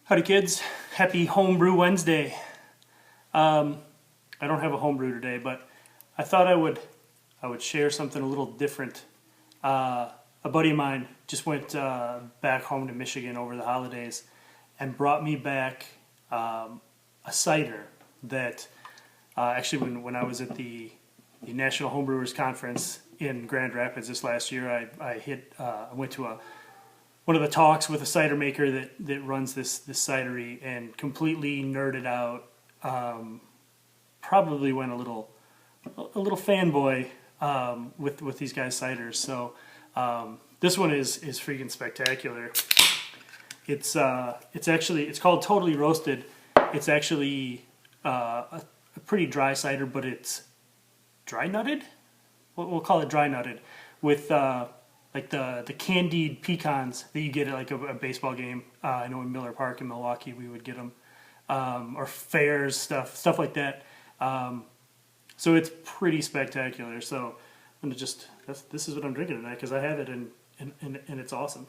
Howdy kids, happy Homebrew Wednesday. I don't have a homebrew today, but I thought I would share something a little different. A buddy of mine just went back home to Michigan over the holidays and brought me back a cider that actually when I was at the National Homebrewers Conference in Grand Rapids this last year, I went to one of the talks with a cider maker that runs this cidery and completely nerded out. Probably went a little fanboy with these guys' ciders. So this one is freaking spectacular. It's called Totally Roasted. It's actually a pretty dry cider, but it's dry nutted. We'll call it dry nutted with like the candied pecans that you get at like a baseball game. I know in Miller Park in Milwaukee we would get them, or fairs, stuff like that. So it's pretty spectacular. So I'm gonna this is what I'm drinking tonight because I have it and it's awesome.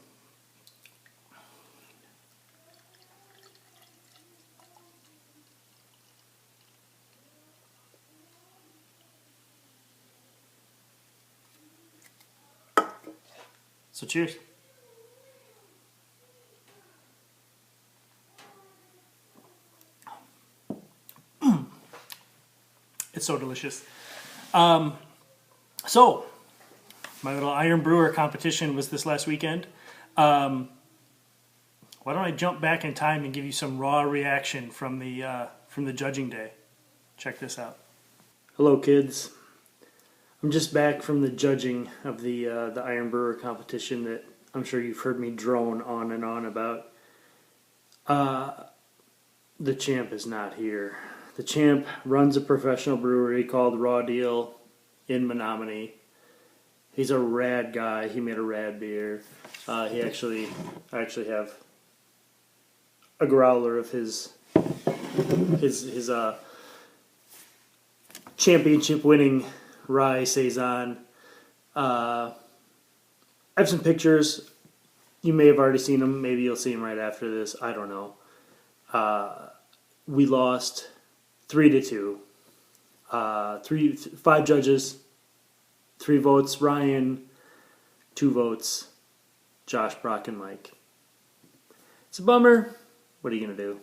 So cheers. It's so delicious. So my little Iron Brewer competition was this last weekend. Why don't I jump back in time and give you some raw reaction from the judging day? Check this out. Hello, kids. I'm just back from the judging of the Iron Brewer competition that I'm sure you've heard me drone on and on about. The champ is not here. The champ runs a professional brewery called Raw Deal in Menominee. He's a rad guy. He made a rad beer. I actually have a growler of his championship winning rye saison. I have some pictures. You may have already seen them. Maybe you'll see them right after this. I don't know. We lost 3-2. 5 judges, 3 votes Ryan, 2 votes Josh, Brock, and Mike. It's a bummer. What are you gonna do?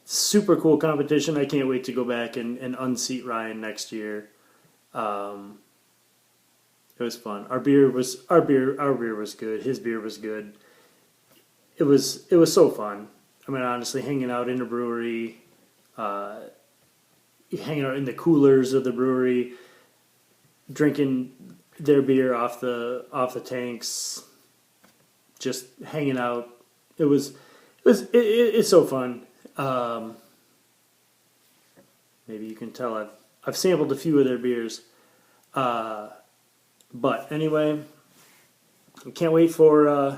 Super cool competition. I can't wait to go back and unseat Ryan next year. It was fun. Our beer was good. His beer was good. It was so fun. I mean, honestly, hanging out in the brewery, hanging out in the coolers of the brewery, drinking their beer off the tanks, just hanging out. It's so fun. Maybe you can tell I've sampled a few of their beers. But anyway, I can't wait for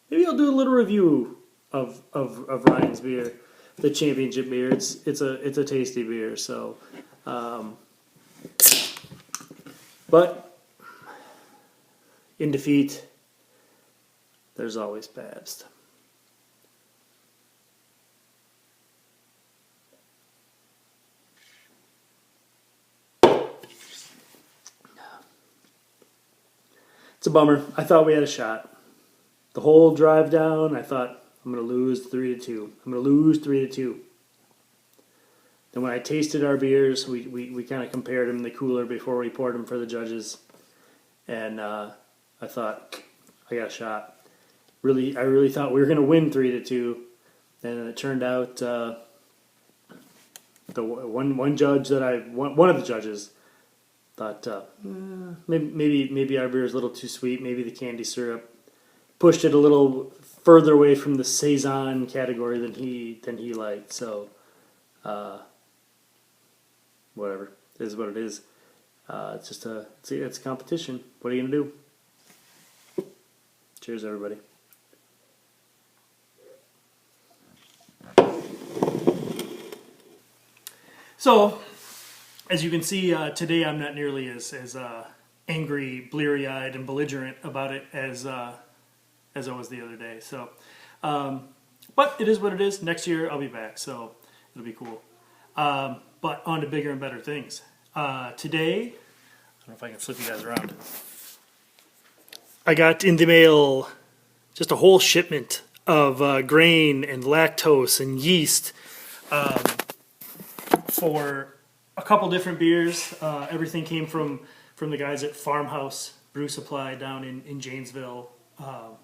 maybe I'll do a little review of Ryan's beer, the championship beer. It's a tasty beer. So, but in defeat, there's always Pabst. It's a bummer. I thought we had a shot. The whole drive down, I thought, I'm going to lose 3-2. I'm going to lose 3-2. Then when I tasted our beers, we kind of compared them in the cooler before we poured them for the judges. And I thought, I got a shot. I really thought we were going to win 3-2. And it turned out the one judge one of the judges thought maybe our beer is a little too sweet. Maybe the candy syrup pushed it a little further away from the saison category than he liked. So whatever, it is what it is. It's just it's a competition. What are you gonna do? Cheers, everybody. So, as you can see, today I'm not nearly as angry, bleary-eyed, and belligerent about it as I was the other day. So But it is what it is. Next year I'll be back, so it'll be cool. But on to bigger and better things. Today, I don't know if I can flip you guys around. I got in the mail just a whole shipment of grain and lactose and yeast for a couple different beers. Everything came from the guys at Farmhouse Brew Supply down in Janesville,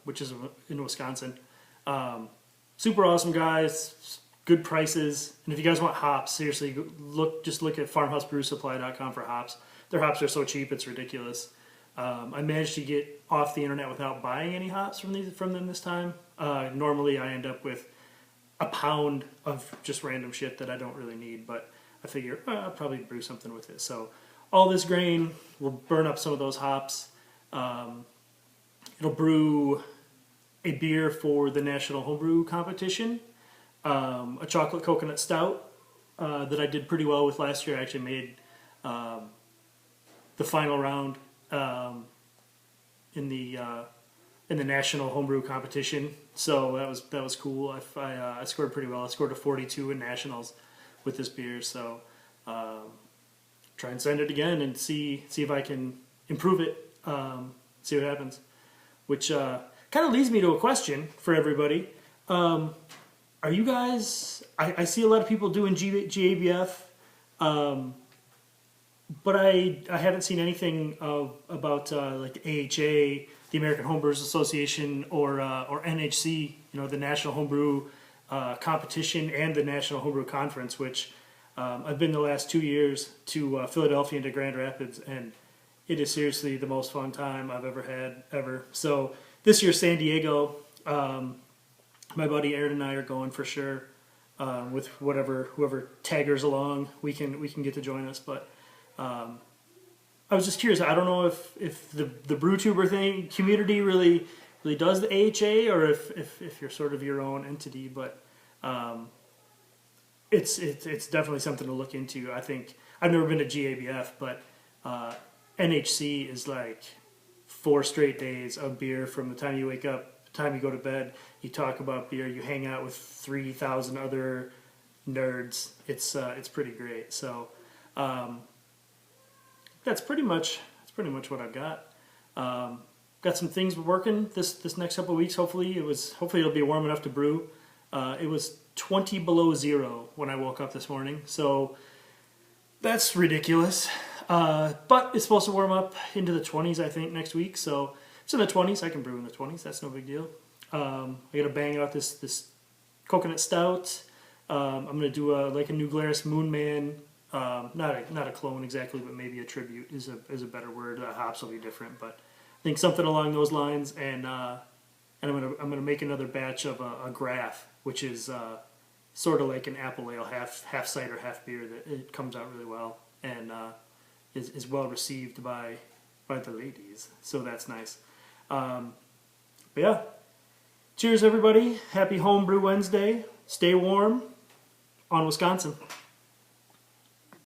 which is in Wisconsin. Super awesome guys, good prices. And if you guys want hops, seriously, just look at farmhousebrewsupply.com for hops. Their hops are so cheap, it's ridiculous. I managed to get off the internet without buying any hops from them this time. Normally I end up with a pound of just random shit that I don't really need, but I figure I'll probably brew something with it. So all this grain will burn up some of those hops. It'll brew a beer for the National Homebrew competition, a chocolate coconut stout that I did pretty well with last year. I actually made the final round in the National Homebrew competition, so that was cool. I scored pretty well. I scored a 42 in nationals with this beer, so try and send it again and see if I can improve it, see what happens. Which kind of leads me to a question for everybody. Are you guys, I see a lot of people doing GABF, but I haven't seen anything about like the AHA, the American Homebrewers Association, or NHC, the National Homebrew competition and the National Homebrew Conference, which I've been the last 2 years to Philadelphia and to Grand Rapids, and it is seriously the most fun time I've ever had, ever. So this year, San Diego, my buddy Aaron and I are going for sure. With whoever taggers along, we can get to join us. But I was just curious. I don't know if the BrewTuber thing community really does the AHA, or if you're sort of your own entity. But it's definitely something to look into. I think I've never been to GABF, but NHC is like 4 straight days of beer from the time you wake up, the time you go to bed. You talk about beer, you hang out with 3,000 other nerds. It's pretty great. So that's pretty much what I've got. Got some things working this next couple of weeks. Hopefully it'll be warm enough to brew. It was 20 below zero when I woke up this morning, so that's ridiculous. But it's supposed to warm up into the 20s, I think, next week. So if it's in the 20s, I can brew in the 20s. That's no big deal. I got to bang out this coconut stout. I'm gonna do like a New Glarus Moonman. Not a clone exactly, but maybe a tribute is a better word. Hops will be different, but I think something along those lines. And I'm gonna make another batch of a Graf, which is sort of like an apple ale, half cider, half beer. That it comes out really well and is well received by the ladies. So that's nice. But yeah, cheers everybody. Happy Homebrew Wednesday. Stay warm on Wisconsin.